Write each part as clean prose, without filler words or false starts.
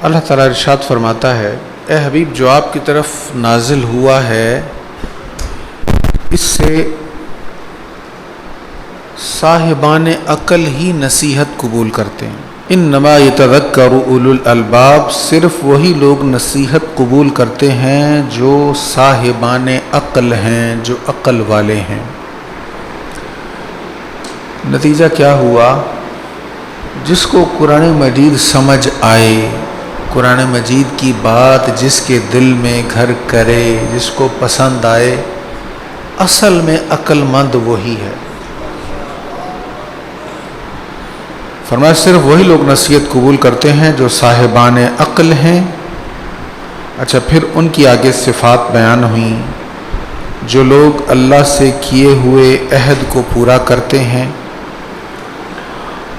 اللہ تعالیٰ ارشاد فرماتا ہے، اے حبیب جو آپ کی طرف نازل ہوا ہے اس سے صاحبان عقل ہی نصیحت قبول کرتے ہیں۔ انما یتذکر اولو الالباب، صرف وہی لوگ نصیحت قبول کرتے ہیں جو صاحبان عقل ہیں، جو عقل والے ہیں۔ نتیجہ کیا ہوا؟ جس کو قرآن مجید سمجھ آئے، قرآن مجید کی بات جس کے دل میں گھر کرے، جس کو پسند آئے، اصل میں عقل مند وہی ہے۔ فرمایا صرف وہی لوگ نصیحت قبول کرتے ہیں جو صاحبان عقل ہیں۔ اچھا، پھر ان کی آگے صفات بیان ہوئیں، جو لوگ اللہ سے کیے ہوئے عہد کو پورا کرتے ہیں۔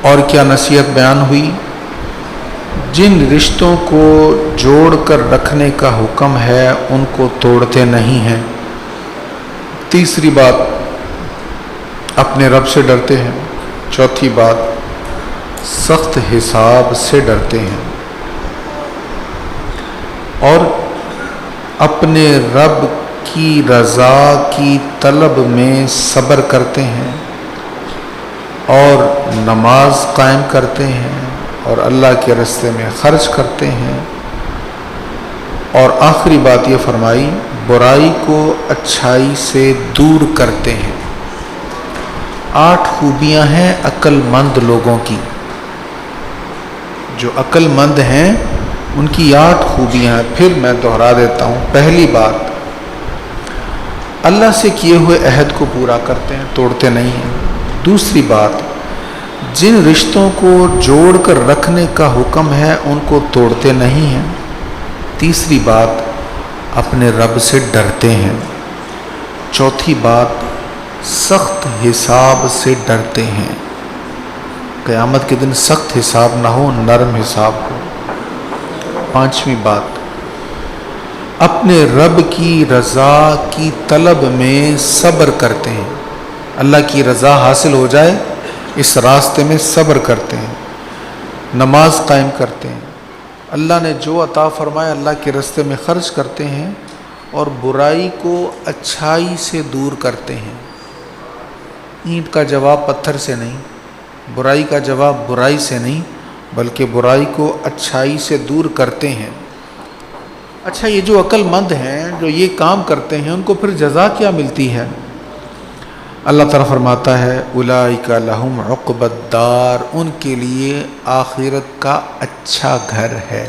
اور کیا نصیحت بیان ہوئی؟ جن رشتوں کو جوڑ کر رکھنے کا حکم ہے ان کو توڑتے نہیں ہیں۔ تیسری بات، اپنے رب سے ڈرتے ہیں۔ چوتھی بات، سخت حساب سے ڈرتے ہیں اور اپنے رب کی رضا کی طلب میں صبر کرتے ہیں اور نماز قائم کرتے ہیں اور اللہ کے راستے میں خرچ کرتے ہیں۔ اور آخری بات یہ فرمائی، برائی کو اچھائی سے دور کرتے ہیں۔ 8 خوبیاں ہیں عقل مند لوگوں کی، جو عقل مند ہیں ان کی 8 خوبیاں ہیں۔ پھر میں دہرا دیتا ہوں۔ پہلی بات، اللہ سے کیے ہوئے عہد کو پورا کرتے ہیں، توڑتے نہیں ہیں۔ دوسری بات، جن رشتوں کو جوڑ کر رکھنے کا حکم ہے ان کو توڑتے نہیں ہیں۔ تیسری بات، اپنے رب سے ڈرتے ہیں۔ چوتھی بات، سخت حساب سے ڈرتے ہیں، قیامت کے دن سخت حساب نہ ہو، نرم حساب ہو۔ پانچویں بات، اپنے رب کی رضا کی طلب میں صبر کرتے ہیں، اللہ کی رضا حاصل ہو جائے اس راستے میں صبر کرتے ہیں، نماز قائم کرتے ہیں، اللہ نے جو عطا فرمایا اللہ کے راستے میں خرچ کرتے ہیں اور برائی کو اچھائی سے دور کرتے ہیں۔ اینٹ کا جواب پتھر سے نہیں، برائی کا جواب برائی سے نہیں، بلکہ برائی کو اچھائی سے دور کرتے ہیں۔ اچھا، یہ جو عقل مند ہیں، جو یہ کام کرتے ہیں، ان کو پھر جزا کیا ملتی ہے؟ اللہ تعالیٰ فرماتا ہے، اولئک لہم عقبی الدار، ان کے لیے آخرت کا اچھا گھر ہے۔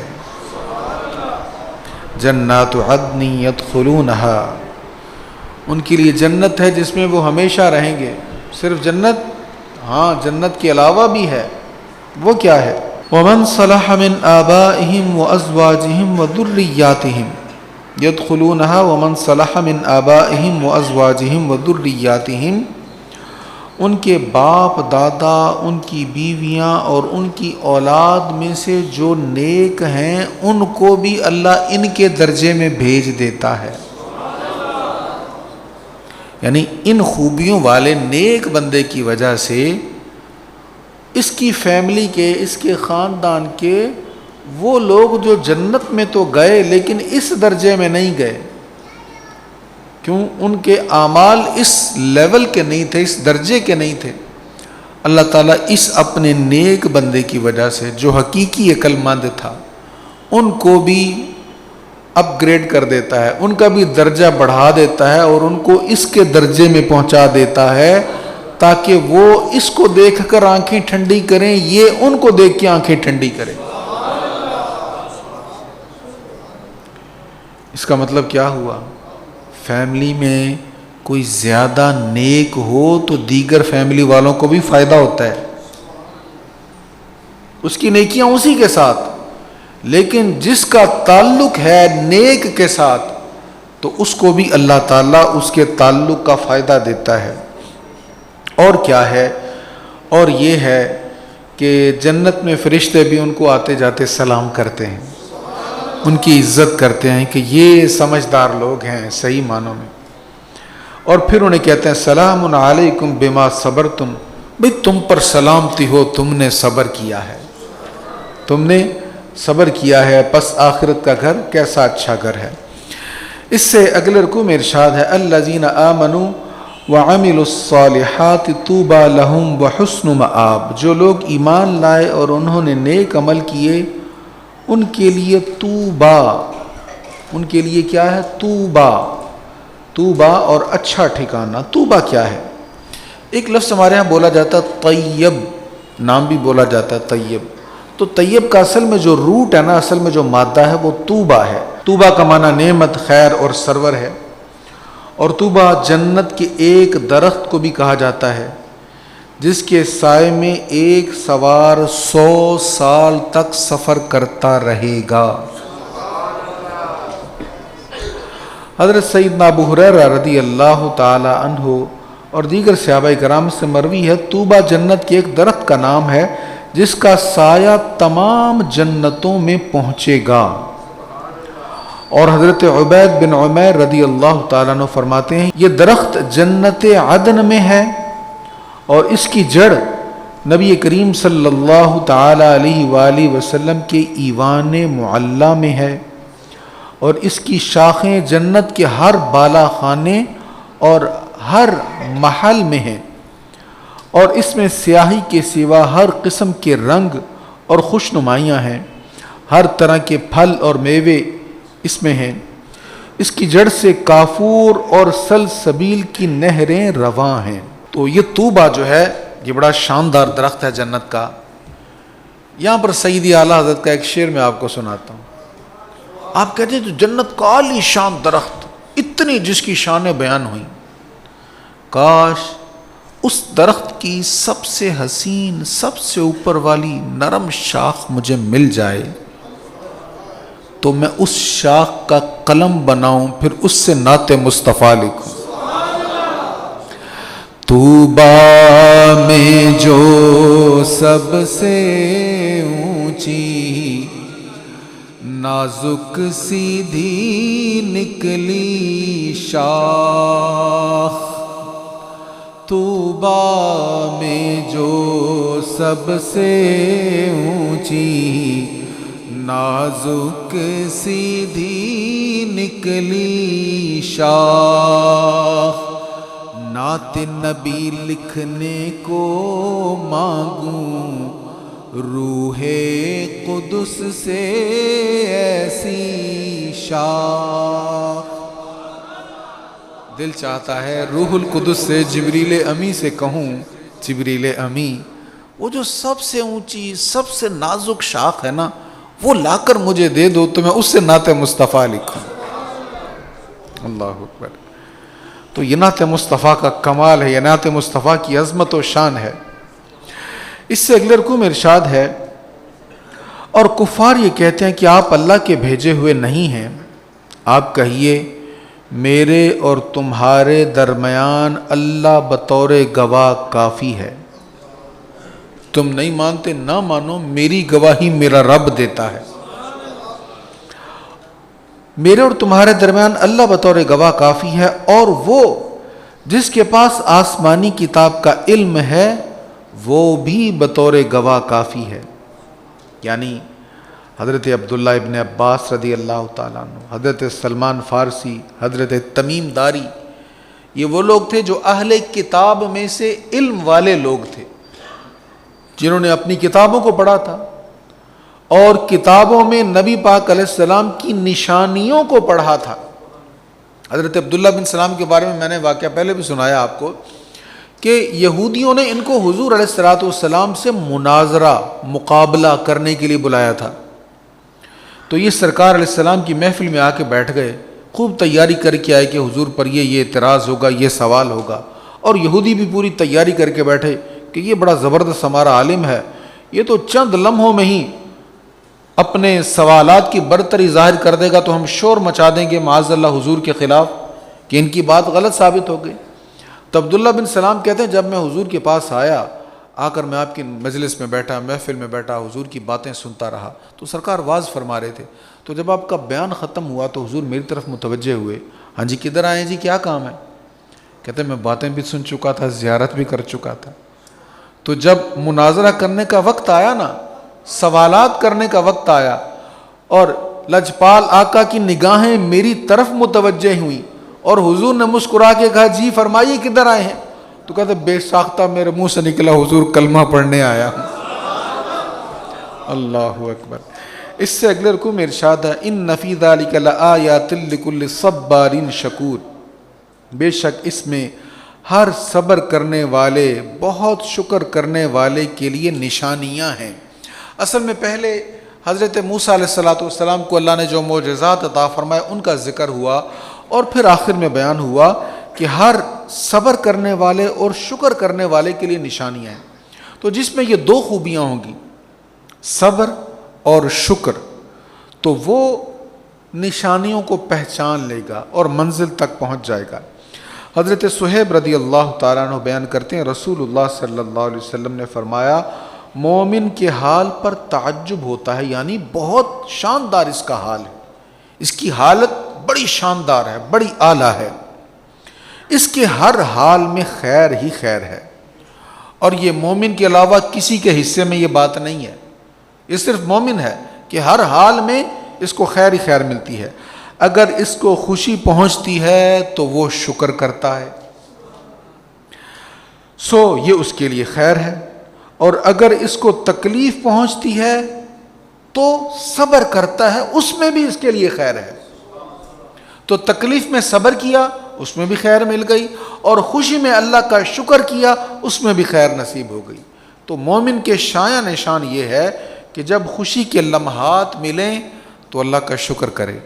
جنات عدن یدخلونہا، ان کے لیے جنت ہے جس میں وہ ہمیشہ رہیں گے۔ صرف جنت؟ ہاں، جنت کے علاوہ بھی ہے۔ وہ کیا ہے؟ وَمَنْ صَلَحَ مِنْ آبَائِهِمْ وَأَزْوَاجِهِمْ وَذُرِّيَّاتِهِمْ يَدْخُلُونَهَا وَمَنْ صَلَحَ مِنْ آبَائِهِمْ وَأَزْوَاجِهِمْ وَذُرِّيَّاتِهِمْ، ان کے باپ دادا، ان کی بیویاں اور ان کی اولاد میں سے جو نیک ہیں ان کو بھی اللہ ان کے درجے میں بھیج دیتا ہے۔ یعنی ان خوبیوں والے نیک بندے کی وجہ سے اس کی فیملی کے، اس کے خاندان کے وہ لوگ جو جنت میں تو گئے لیکن اس درجے میں نہیں گئے، کیوں؟ ان کے اعمال اس لیول کے نہیں تھے، اس درجے کے نہیں تھے۔ اللہ تعالیٰ اس اپنے نیک بندے کی وجہ سے جو حقیقی عقل مند تھا ان کو بھی اپ گریڈ کر دیتا ہے، ان کا بھی درجہ بڑھا دیتا ہے اور ان کو اس کے درجے میں پہنچا دیتا ہے تاکہ وہ اس کو دیکھ کر آنکھیں ٹھنڈی کریں، یہ ان کو دیکھ کے آنکھیں ٹھنڈی کریں۔ اس کا مطلب کیا ہوا؟ فیملی میں کوئی زیادہ نیک ہو تو دیگر فیملی والوں کو بھی فائدہ ہوتا ہے، اس کی نیکیاں اسی کے ساتھ، لیکن جس کا تعلق ہے نیک کے ساتھ تو اس کو بھی اللہ تعالیٰ اس کے تعلق کا فائدہ دیتا ہے۔ اور کیا ہے؟ اور یہ ہے کہ جنت میں فرشتے بھی ان کو آتے جاتے سلام کرتے ہیں، ان کی عزت کرتے ہیں کہ یہ سمجھدار لوگ ہیں صحیح معنوں میں، اور پھر انہیں کہتے ہیں سلام علیکم بما صبرتم، بھئی تم پر سلامتی ہو، تم نے صبر کیا ہے، تم نے صبر کیا ہے پس آخرت کا گھر کیسا اچھا گھر ہے۔ اس سے اگلے رکوع میں ارشاد ہے الذین آمنوا وعملوا الصالحات طوبی لہم وحسن مآب، جو لوگ ایمان لائے اور انہوں نے نیک عمل کیے ان کے لیے طوبی، ان کے لیے کیا ہے؟ طوبی، طوبی اور اچھا ٹھکانہ۔ طوبی کیا ہے؟ ایک لفظ ہمارے ہاں بولا جاتا ہے طیب، نام بھی بولا جاتا ہے طیب، تو طیب کا اصل میں جو روٹ ہے نا، اصل میں جو مادہ ہے وہ طوبی ہے۔ طوبی کا معنی نعمت، خیر اور سرور ہے، اور طوبی جنت کے ایک درخت کو بھی کہا جاتا ہے جس کے سائے میں ایک سوار 100 سال تک سفر کرتا رہے گا۔ حضرت سیدنا ابو ہریرہ رضی اللہ تعالی عنہ اور دیگر صحابہ کرام سے مروی ہے طوبی جنت کے ایک درخت کا نام ہے جس کا سایہ تمام جنتوں میں پہنچے گا۔ اور حضرت عبید بن عمیر رضی اللہ تعالیٰ عنہ فرماتے ہیں یہ درخت جنت عدن میں ہے اور اس کی جڑ نبی کریم صلی اللہ تعالی علیہ وآلہ وسلم کے ایوان معلی میں ہے، اور اس کی شاخیں جنت کے ہر بالا خانے اور ہر محل میں ہیں، اور اس میں سیاہی کے سوا ہر قسم کے رنگ اور خوشنمائیاں ہیں، ہر طرح کے پھل اور میوے اس میں ہیں۔ اس کی جڑ سے کافور اور سلسبیل کی نہریں رواں ہیں۔ تو یہ طوبی جو ہے یہ بڑا شاندار درخت ہے جنت کا۔ یہاں پر سیدی اعلیٰ حضرت کا ایک شعر میں آپ کو سناتا ہوں۔ آپ کہتے ہیں تو جنت کا عالی شان درخت، اتنی جس کی شانیں بیان ہوئیں، کاش اس درخت کی سب سے حسین، سب سے اوپر والی نرم شاخ مجھے مل جائے تو میں اس شاخ کا قلم بناؤں، پھر اس سے نعت مصطفیٰ لکھوں۔ طوبی میں جو سب سے اونچی نازک سیدھی نکلی شاخ، طوبی میں جو سب سے اونچی نازک سیدھی نکلی شاخ، نعت نبی لکھنے کو مانگوں روح قدس سے ایسی شاخ۔ دل چاہتا ہے روح القدس سے جبریل امی سے کہوں جبریل امی وہ جو سب سے اونچی سب سے نازک شاخ ہے نا وہ لا کر مجھے دے دو تو میں اس سے نعت مصطفیٰ لکھوں۔ اللہ اکبر۔ تو یہ نعت مصطفیٰ کا کمال ہے، یہ نعت مصطفیٰ کی عظمت و شان ہے۔ اس سے اگلے رکوع میں ارشاد ہے اور کفار یہ کہتے ہیں کہ آپ اللہ کے بھیجے ہوئے نہیں ہیں، آپ کہیے میرے اور تمہارے درمیان اللہ بطور گواہ کافی ہے، تم نہیں مانتے نہ مانو، میری گواہی میرا رب دیتا ہے۔ میرے اور تمہارے درمیان اللہ بطور گواہ کافی ہے، اور وہ جس کے پاس آسمانی کتاب کا علم ہے وہ بھی بطور گواہ کافی ہے۔ یعنی حضرت عبداللہ ابن عباس رضی اللہ تعالیٰ عنہ، حضرت سلمان فارسی، حضرت تمیم داری، یہ وہ لوگ تھے جو اہل کتاب میں سے علم والے لوگ تھے، جنہوں نے اپنی کتابوں کو پڑھا تھا اور کتابوں میں نبی پاک علیہ السلام کی نشانیوں کو پڑھا تھا۔ حضرت عبداللہ بن سلام کے بارے میں میں نے واقعہ پہلے بھی سنایا آپ کو کہ یہودیوں نے ان کو حضور علیہ السلام سے مناظرہ مقابلہ کرنے کے لیے بلایا تھا، تو یہ سرکار علیہ السلام کی محفل میں آ کے بیٹھ گئے، خوب تیاری کر کے آئے کہ حضور پر یہ اعتراض ہوگا، یہ سوال ہوگا، اور یہودی بھی پوری تیاری کر کے بیٹھے کہ یہ بڑا زبردست ہمارا عالم ہے، یہ تو چند لمحوں میں ہی اپنے سوالات کی برتری ظاہر کر دے گا تو ہم شور مچا دیں گے معاذ اللہ حضور کے خلاف کہ ان کی بات غلط ثابت ہو گئی۔ تو عبداللہ بن سلام کہتے ہیں جب میں حضور کے پاس آیا، آ کر میں آپ کی مجلس میں بیٹھا، محفل میں بیٹھا، حضور کی باتیں سنتا رہا تو سرکار واز فرما رہے تھے، تو جب آپ کا بیان ختم ہوا تو حضور میری طرف متوجہ ہوئے، ہاں جی کدھر آئے جی، کیا کام ہے؟ کہتے ہیں میں باتیں بھی سن چکا تھا، زیارت بھی کر چکا تھا، تو جب مناظرہ کرنے کا وقت آیا نا سوالات کرنے کا وقت آیا اور لجپال آقا کی نگاہیں میری طرف متوجہ ہوئیں اور حضور نے مسکرا کے کہا جی فرمائیے کدھر آئے ہیں؟ تو کہتے بے ساختہ میرے منہ سے نکلا حضور کلمہ پڑھنے آیا ہوں۔ اللہ اکبر۔ اس سے اگلے رکوع میں ارشاد ہے ان فی ذلک لآیات لکل صبار شکور، بے شک اس میں ہر صبر کرنے والے، بہت شکر کرنے والے کے لیے نشانیاں ہیں۔ اصل میں پہلے حضرت موسیٰ علیہ السلام کو اللہ نے جو معجزات عطا فرمائے ان کا ذکر ہوا، اور پھر آخر میں بیان ہوا کہ ہر صبر کرنے والے اور شکر کرنے والے کے لیے نشانیاں ہیں۔ تو جس میں یہ دو خوبیاں ہوں گی، صبر اور شکر، تو وہ نشانیوں کو پہچان لے گا اور منزل تک پہنچ جائے گا۔ حضرت صہیب رضی اللہ تعالیٰ عنہ بیان کرتے ہیں رسول اللہ صلی اللہ علیہ وسلم نے فرمایا مومن کے حال پر تعجب ہوتا ہے، یعنی بہت شاندار اس کا حال ہے، اس کی حالت بڑی شاندار ہے، بڑی اعلیٰ ہے، اس کے ہر حال میں خیر ہی خیر ہے۔ اور یہ مومن کے علاوہ کسی کے حصے میں یہ بات نہیں ہے، یہ صرف مومن ہے کہ ہر حال میں اس کو خیر ہی خیر ملتی ہے۔ اگر اس کو خوشی پہنچتی ہے تو وہ شکر کرتا ہے، سو یہ اس کے لیے خیر ہے، اور اگر اس کو تکلیف پہنچتی ہے تو صبر کرتا ہے، اس میں بھی اس کے لیے خیر ہے۔ تو تکلیف میں صبر کیا اس میں بھی خیر مل گئی، اور خوشی میں اللہ کا شکر کیا اس میں بھی خیر نصیب ہو گئی۔ تو مومن کے شایع نشان یہ ہے کہ جب خوشی کے لمحات ملیں تو اللہ کا شکر کرے،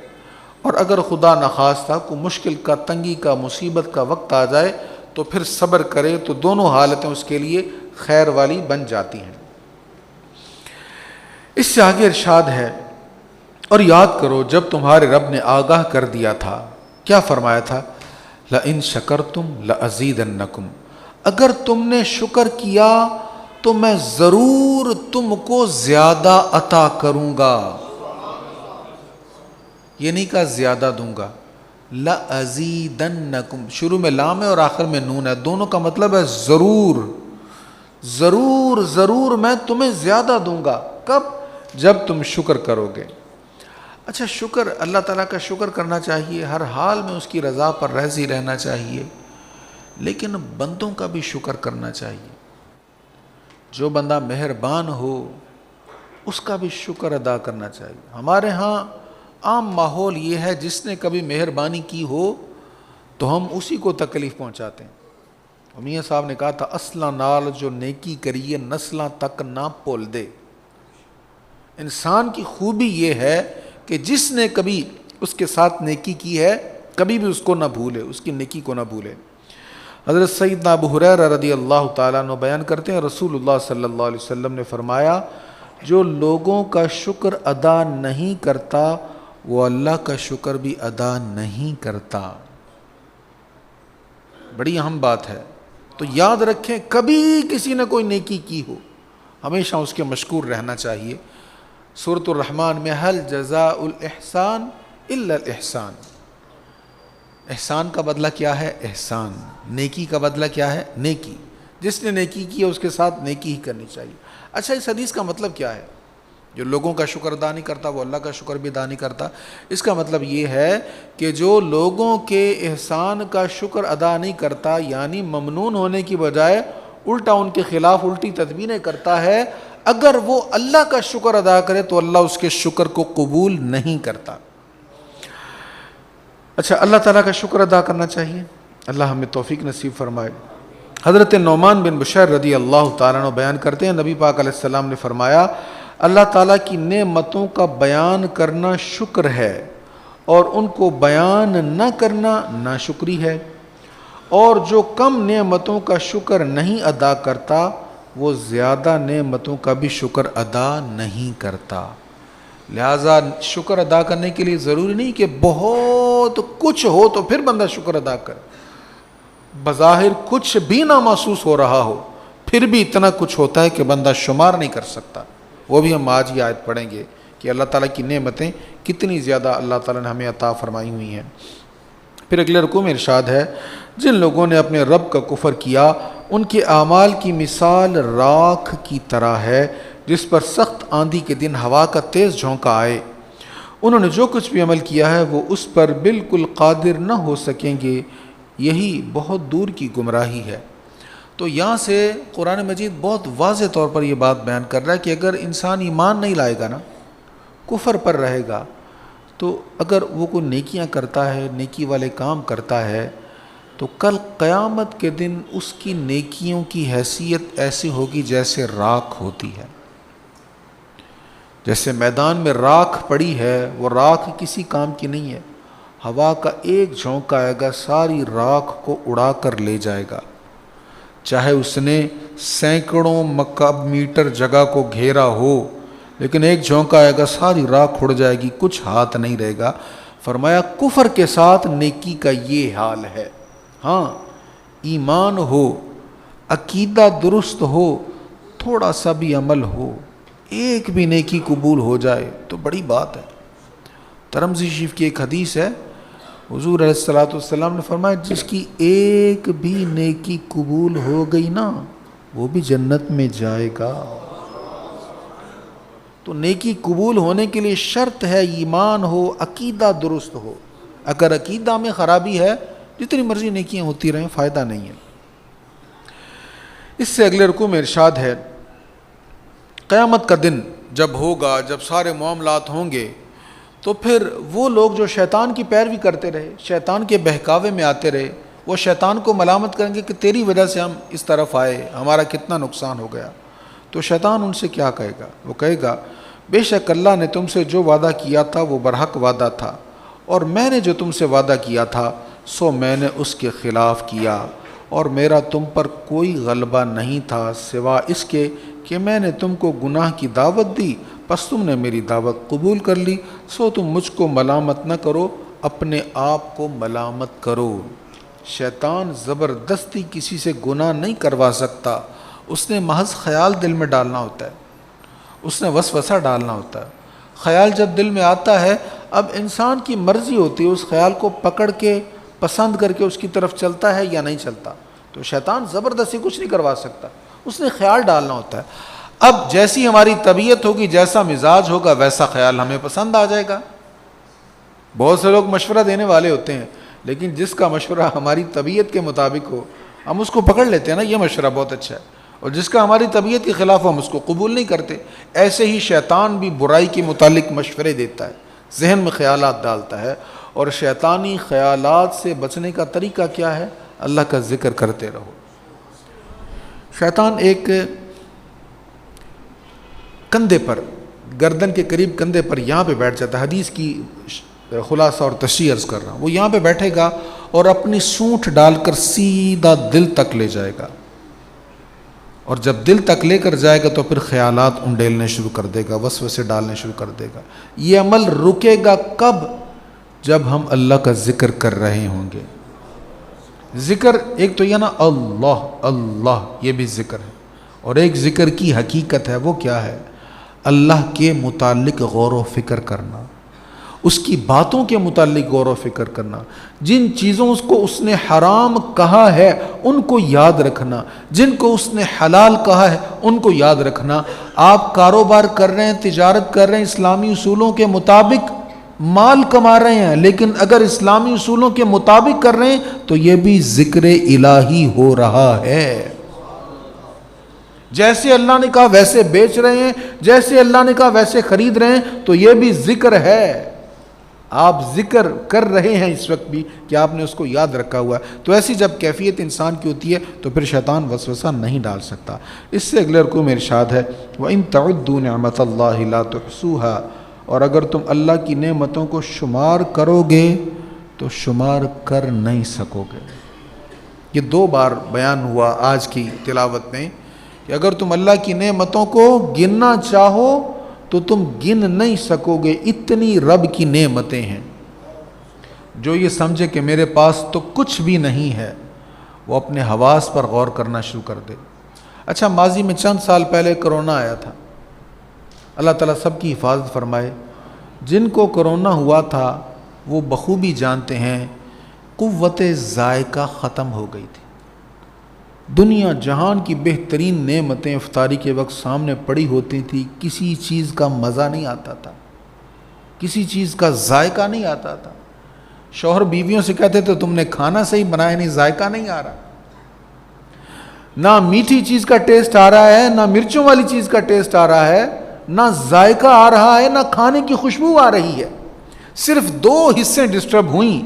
اور اگر خدا نخواستہ کوئی مشکل کا، تنگی کا، مصیبت کا وقت آ جائے تو پھر صبر کرے، تو دونوں حالتیں اس کے لیے خیر والی بن جاتی ہیں۔ اس سے آگے ارشاد ہے اور یاد کرو جب تمہارے رب نے آگاہ کر دیا تھا، کیا فرمایا تھا؟ لَإِن شَكَرْتُمْ لَأَزِيدَنَّكُمْ، اگر تم نے شکر کیا تو میں ضرور تم کو زیادہ عطا کروں گا۔ یہ نہیں کہا زیادہ دوں گا، لَأَزِيدَنَّكُمْ، شروع میں لام ہے اور آخر میں نون ہے، دونوں کا مطلب ہے ضرور، ضرور ضرور میں تمہیں زیادہ دوں گا۔ کب؟ جب تم شکر کرو گے۔ اچھا، شکر، اللہ تعالیٰ کا شکر کرنا چاہیے، ہر حال میں اس کی رضا پر راضی رہنا چاہیے، لیکن بندوں کا بھی شکر کرنا چاہیے۔ جو بندہ مہربان ہو اس کا بھی شکر ادا کرنا چاہیے۔ ہمارے ہاں عام ماحول یہ ہے جس نے کبھی مہربانی کی ہو تو ہم اسی کو تکلیف پہنچاتے ہیں۔ میاں صاحب نے کہا تھا اصلاں نال جو نیکی کریے نسلاں تک نہ پول دے۔ انسان کی خوبی یہ ہے کہ جس نے کبھی اس کے ساتھ نیکی کی ہے کبھی بھی اس کو نہ بھولے، اس کی نیکی کو نہ بھولے۔ حضرت سیدنا ابو ہریرہ رضی اللہ تعالیٰ عنہ بیان کرتے ہیں رسول اللہ صلی اللہ علیہ وسلم نے فرمایا جو لوگوں کا شکر ادا نہیں کرتا وہ اللہ کا شکر بھی ادا نہیں کرتا۔ بڑی اہم بات ہے، تو یاد رکھیں کبھی کسی نے کوئی نیکی کی ہو ہمیشہ اس کے مشکور رہنا چاہیے۔ سورۃ الرحمن میں هل جزاء الاحسان الا الاحسان، احسان کا بدلہ کیا ہے؟ احسان۔ نیکی کا بدلہ کیا ہے؟ نیکی۔ جس نے نیکی کی ہے اس کے ساتھ نیکی ہی کرنی چاہیے۔ اچھا، اس حدیث کا مطلب کیا ہے؟ جو لوگوں کا شکر ادا نہیں کرتا وہ اللہ کا شکر بھی ادا نہیں کرتا۔ اس کا مطلب یہ ہے کہ جو لوگوں کے احسان کا شکر ادا نہیں کرتا، یعنی ممنون ہونے کی بجائے الٹا ان کے خلاف الٹی تدبیریں کرتا ہے، اگر وہ اللہ کا شکر ادا کرے تو اللہ اس کے شکر کو قبول نہیں کرتا۔ اچھا، اللہ تعالیٰ کا شکر ادا کرنا چاہیے، اللہ ہمیں توفیق نصیب فرمائے۔ حضرت نعمان بن بشیر رضی اللہ تعالیٰ عنہ بیان کرتے ہیں نبی پاک علیہ السلام نے فرمایا اللہ تعالیٰ کی نعمتوں کا بیان کرنا شکر ہے، اور ان کو بیان نہ کرنا ناشکری ہے، اور جو کم نعمتوں کا شکر نہیں ادا کرتا وہ زیادہ نعمتوں کا بھی شکر ادا نہیں کرتا۔ لہٰذا شکر ادا کرنے کے لیے ضروری نہیں کہ بہت کچھ ہو تو پھر بندہ شکر ادا کرے، بظاہر کچھ بھی نہ محسوس ہو رہا ہو پھر بھی اتنا کچھ ہوتا ہے کہ بندہ شمار نہیں کر سکتا۔ وہ بھی ہم آج ہی آیت پڑھیں گے کہ اللہ تعالیٰ کی نعمتیں کتنی زیادہ اللہ تعالیٰ نے ہمیں عطا فرمائی ہوئی ہیں۔ پھر اگلے رکوع میں ارشاد ہے جن لوگوں نے اپنے رب کا کفر کیا ان کے اعمال کی مثال راکھ کی طرح ہے جس پر سخت آندھی کے دن ہوا کا تیز جھونکا آئے، انہوں نے جو کچھ بھی عمل کیا ہے وہ اس پر بالکل قادر نہ ہو سکیں گے، یہی بہت دور کی گمراہی ہے۔ تو یہاں سے قرآن مجید بہت واضح طور پر یہ بات بیان کر رہا ہے کہ اگر انسان ایمان نہیں لائے گا نا، کفر پر رہے گا، تو اگر وہ کوئی نیکیاں کرتا ہے، نیکی والے کام کرتا ہے، تو کل قیامت کے دن اس کی نیکیوں کی حیثیت ایسی ہوگی جیسے راکھ ہوتی ہے۔ جیسے میدان میں راکھ پڑی ہے، وہ راکھ کسی کام کی نہیں ہے، ہوا کا ایک جھونکا آئے گا ساری راکھ کو اڑا کر لے جائے گا، چاہے اس نے سینکڑوں مکعب میٹر جگہ کو گھیرا ہو، لیکن ایک جھونکا آئے گا ساری راکھ اڑ جائے گی، کچھ ہاتھ نہیں رہے گا۔ فرمایا کفر کے ساتھ نیکی کا یہ حال ہے۔ ہاں، ایمان ہو، عقیدہ درست ہو، تھوڑا سا بھی عمل ہو، ایک بھی نیکی قبول ہو جائے تو بڑی بات ہے۔ ترمذی شریف کی ایک حدیث ہے، حضور علیہ الصلوۃ والسلام نے فرمایا جس کی ایک بھی نیکی قبول ہو گئی نا، وہ بھی جنت میں جائے گا۔ تو نیکی قبول ہونے کے لیے شرط ہے ایمان ہو، عقیدہ درست ہو۔ اگر عقیدہ میں خرابی ہے، جتنی مرضی نیکیاں ہوتی رہیں فائدہ نہیں ہے۔ اس سے اگلے رکوع میں ارشاد ہے، قیامت کا دن جب ہوگا، جب سارے معاملات ہوں گے، تو پھر وہ لوگ جو شیطان کی پیروی کرتے رہے، شیطان کے بہکاوے میں آتے رہے، وہ شیطان کو ملامت کریں گے کہ تیری وجہ سے ہم اس طرف آئے، ہمارا کتنا نقصان ہو گیا۔ تو شیطان ان سے کیا کہے گا؟ وہ کہے گا بے شک اللہ نے تم سے جو وعدہ کیا تھا وہ برحق وعدہ تھا، اور میں نے جو تم سے وعدہ کیا تھا سو میں نے اس کے خلاف کیا، اور میرا تم پر کوئی غلبہ نہیں تھا سوا اس کے کہ میں نے تم کو گناہ کی دعوت دی، پس تم نے میری دعوت قبول کر لی، سو تم مجھ کو ملامت نہ کرو، اپنے آپ کو ملامت کرو۔ شیطان زبردستی کسی سے گناہ نہیں کروا سکتا، اس نے محض خیال دل میں ڈالنا ہوتا ہے، اس نے وسوسہ ڈالنا ہوتا ہے۔ خیال جب دل میں آتا ہے، اب انسان کی مرضی ہوتی ہے اس خیال کو پکڑ کے پسند کر کے اس کی طرف چلتا ہے یا نہیں چلتا۔ تو شیطان زبردستی کچھ نہیں کروا سکتا، اس نے خیال ڈالنا ہوتا ہے۔ اب جیسی ہماری طبیعت ہوگی، جیسا مزاج ہوگا، ویسا خیال ہمیں پسند آ جائے گا۔ بہت سے لوگ مشورہ دینے والے ہوتے ہیں، لیکن جس کا مشورہ ہماری طبیعت کے مطابق ہو ہم اس کو پکڑ لیتے ہیں نا، یہ مشورہ بہت اچھا ہے، اور جس کا ہماری طبیعت کے خلاف ہو ہم اس کو قبول نہیں کرتے۔ ایسے ہی شیطان بھی برائی کے متعلق مشورے دیتا ہے، ذہن میں خیالات ڈالتا ہے، اور شیطانی خیالات سے بچنے کا طریقہ کیا ہے؟ اللہ کا ذکر کرتے رہو۔ شیطان ایک کندھے پر، گردن کے قریب کندھے پر یہاں پہ بیٹھ جاتا ہے، حدیث کی خلاصہ اور تشریح عرض کر رہا ہوں، وہ یہاں پہ بیٹھے گا اور اپنی سونٹھ ڈال کر سیدھا دل تک لے جائے گا، اور جب دل تک لے کر جائے گا تو پھر خیالات انڈیلنے شروع کر دے گا، وسوسے ڈالنے شروع کر دے گا۔ یہ عمل رکے گا کب؟ جب ہم اللہ کا ذکر کر رہے ہوں گے۔ ذکر ایک تو یہ نا اللہ اللہ، یہ بھی ذکر ہے، اور ایک ذکر کی حقیقت ہے، وہ کیا ہے؟ اللہ کے متعلق غور و فکر کرنا، اس کی باتوں کے متعلق غور و فکر کرنا، جن چیزوں کو اس نے حرام کہا ہے ان کو یاد رکھنا، جن کو اس نے حلال کہا ہے ان کو یاد رکھنا۔ آپ کاروبار کر رہے ہیں، تجارت کر رہے ہیں، اسلامی اصولوں کے مطابق مال کما رہے ہیں، لیکن اگر اسلامی اصولوں کے مطابق کر رہے ہیں تو یہ بھی ذکر الہی ہو رہا ہے۔ جیسے اللہ نے کہا ویسے بیچ رہے ہیں، جیسے اللہ نے کہا ویسے خرید رہے ہیں، تو یہ بھی ذکر ہے۔ آپ ذکر کر رہے ہیں اس وقت بھی کہ آپ نے اس کو یاد رکھا ہوا ہے۔ تو ایسی جب کیفیت انسان کی ہوتی ہے تو پھر شیطان وسوسہ نہیں ڈال سکتا۔ اس سے اگلے رکوع میں ارشاد ہے وَإِن تَعُدُّوا نِعْمَةَ اللَّهِ لَا تُحْصُوهَا، اور اگر تم اللہ کی نعمتوں کو شمار کرو گے تو شمار کر نہیں سکو گے۔ یہ دو بار بیان ہوا آج کی تلاوت میں کہ اگر تم اللہ کی نعمتوں کو گننا چاہو تو تم گن نہیں سکو گے، اتنی رب کی نعمتیں ہیں۔ جو یہ سمجھے کہ میرے پاس تو کچھ بھی نہیں ہے، وہ اپنے حواس پر غور کرنا شروع کر دے۔ اچھا، ماضی میں چند سال پہلے کرونا آیا تھا، اللہ تعالیٰ سب کی حفاظت فرمائے۔ جن کو کرونا ہوا تھا وہ بخوبی جانتے ہیں قوت ذائقہ ختم ہو گئی تھی، دنیا جہان کی بہترین نعمتیں افطاری کے وقت سامنے پڑی ہوتی تھی، کسی چیز کا مزہ نہیں آتا تھا، کسی چیز کا ذائقہ نہیں آتا تھا۔ شوہر بیویوں سے کہتے تھے تم نے کھانا صحیح بنایا نہیں، ذائقہ نہیں آ رہا، نہ میٹھی چیز کا ٹیسٹ آ رہا ہے، نہ مرچوں والی چیز کا ٹیسٹ آ رہا ہے، نہ ذائقہ آ رہا ہے، نہ کھانے کی خوشبو آ رہی ہے۔ صرف دو حصے ڈسٹرب ہوئیں،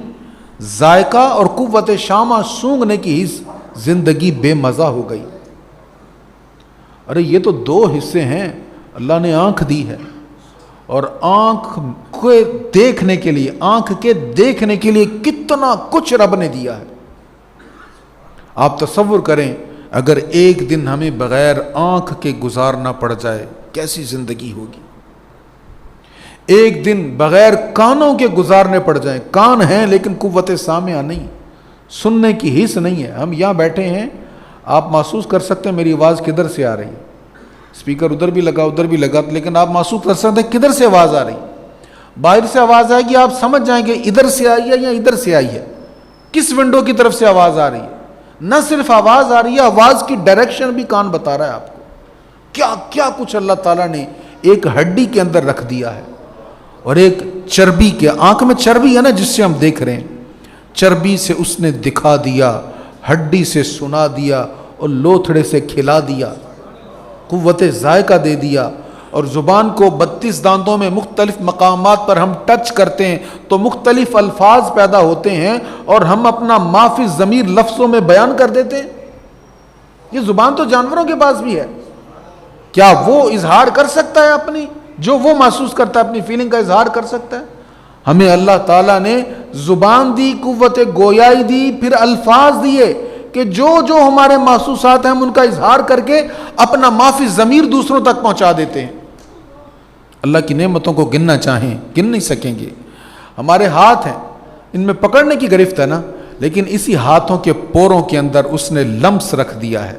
ذائقہ اور قوت شامہ سونگھنے کی حص، زندگی بے مزہ ہو گئی۔ ارے یہ تو دو حصے ہیں، اللہ نے آنکھ دی ہے، اور آنکھ کے دیکھنے کے لیے، آنکھ کے دیکھنے کے لیے کتنا کچھ رب نے دیا ہے۔ آپ تصور کریں اگر ایک دن ہمیں بغیر آنکھ کے گزارنا پڑ جائے کیسی زندگی ہوگی۔ ایک دن بغیر کانوں کے گزارنے پڑ جائیں، کان ہیں لیکن قوت سامعہ نہیں، سننے کی حس نہیں ہے۔ ہم یہاں بیٹھے ہیں، آپ محسوس کر سکتے ہیں میری آواز کدھر سے آ رہی ہے، اسپیکر ادھر بھی لگا ادھر بھی لگا، لیکن آپ محسوس کر سکتے ہیں کدھر سے آواز آ رہی ہے۔ باہر سے آواز آئے گی آپ سمجھ جائیں گے ادھر سے آئی ہے یا ادھر سے آئی ہے، کس ونڈو کی طرف سے آواز آ رہی ہے۔ نہ صرف آواز آ رہی ہے، آواز کی ڈائریکشن بھی کان بتا رہا ہے آپ کو۔ کیا کیا کچھ اللہ تعالیٰ نے ایک ہڈی کے اندر رکھ دیا ہے، اور ایک چربی کے، آنکھ میں چربی ہے نا جس سے ہم دیکھ رہے ہیں، چربی سے اس نے دکھا دیا، ہڈی سے سنا دیا، اور لوتھڑے سے کھلا دیا، قوت ذائقہ دے دیا۔ اور زبان کو 32 دانتوں میں مختلف مقامات پر ہم ٹچ کرتے ہیں تو مختلف الفاظ پیدا ہوتے ہیں، اور ہم اپنا ما فی الضمیر لفظوں میں بیان کر دیتے ہیں۔ یہ زبان تو جانوروں کے پاس بھی ہے، کیا وہ اظہار کر سکتا ہے اپنی، جو وہ محسوس کرتا ہے اپنی فیلنگ کا اظہار کر سکتا ہے؟ ہمیں اللہ تعالیٰ نے زبان دی، قوت گویائی دی، پھر الفاظ دیے کہ جو جو ہمارے محسوسات ہیں ہم ان کا اظہار کر کے اپنا ما فی الضمیر دوسروں تک پہنچا دیتے ہیں۔ اللہ کی نعمتوں کو گننا چاہیں گن نہیں سکیں گے۔ ہمارے ہاتھ ہیں، ان میں پکڑنے کی گرفت ہے نا، لیکن اسی ہاتھوں کے پوروں کے اندر اس نے لمس رکھ دیا ہے۔